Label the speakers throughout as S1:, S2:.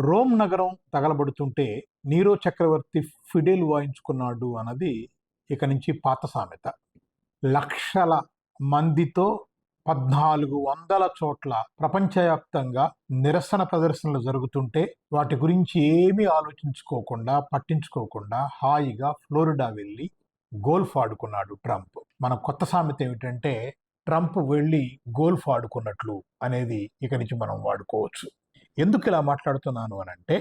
S1: Rome నగరం తగలబడుతుంటే Nero చక్రవర్తి fiddle వాయించుకున్నాడు అన్నది ఇక నుంచి పాత సామెత. లక్షల మందితో 1400 చోట్ల ప్రపంచవ్యాప్తంగా నిరసన ప్రదర్శనలు జరుగుతుంటే వాటి గురించి ఏమీ ఆలోచించుకోకుండా పట్టించుకోకుండా హాయిగా ఫ్లోరిడా వెళ్ళి గోల్ఫ్ ఆడుకున్నాడు ట్రంప్. మన కొత్త సామెత ఏమిటంటే ట్రంప్ వెళ్ళి గోల్ఫ్ ఆడుకున్నట్లు అనేది ఇక నుంచి మనం వాడుకోవచ్చు. ఎందుకు ఇలా మాట్లాడుతున్నాను అని అంటే,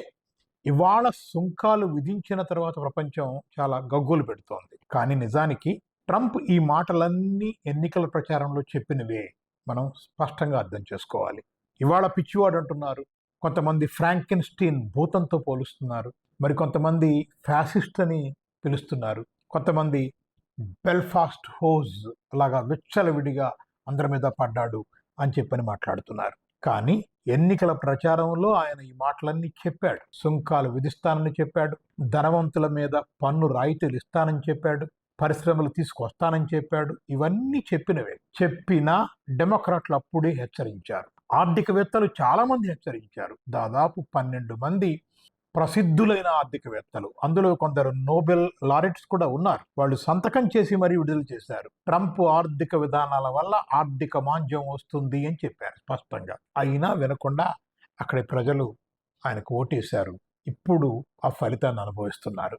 S1: ఇవాళ సుంకాలు విధించిన తర్వాత ప్రపంచం చాలా గగ్గోలు పెడుతోంది. కానీ నిజానికి ట్రంప్ ఈ మాటలన్నీ ఎన్నికల ప్రచారంలో చెప్పినవే మనం స్పష్టంగా అర్థం చేసుకోవాలి. ఇవాళ పిచ్చివాడు అంటున్నారు, కొంతమంది ఫ్రాంకెన్స్టీన్ భూతంతో పోలుస్తున్నారు, మరికొంతమంది ఫ్యాసిస్ట్ అని పిలుస్తున్నారు, కొంతమంది బెల్ఫాస్ట్ హోజ్ లాగా విచ్చలవిడిగా అందరి మీద పడ్డాడు అని చెప్పని మాట్లాడుతున్నారు. కానీ ఎన్నికల ప్రచారంలో ఆయన ఈ మాటలన్నీ చెప్పాడు. సుంకాలు విధిస్తానని చెప్పాడు, ధనవంతుల మీద పన్ను రాయితీలు ఇస్తానని చెప్పాడు, పరిశ్రమలు తీసుకొస్తానని చెప్పాడు. ఇవన్నీ చెప్పినవే. చెప్పినా డెమోక్రాట్లు అప్పుడే హెచ్చరించారు. ఆర్థికవేత్తలు చాలా మంది హెచ్చరించారు. దాదాపు 12 మంది ప్రసిద్ధులైన ఆర్థికవేత్తలు, అందులో కొందరు నోబెల్ లారెట్స్ కూడా ఉన్నారు, వాళ్ళు సంతకం చేసి మరీ విడుదల చేశారు. ట్రంప్ ఆర్థిక విధానాల వల్ల ఆర్థిక మాంద్యం వస్తుంది అని చెప్పారు స్పష్టంగా. అయినా వినకుండా అక్కడి ప్రజలు ఆయనకు ఓటేశారు. ఇప్పుడు ఆ ఫలితాన్ని అనుభవిస్తున్నారు.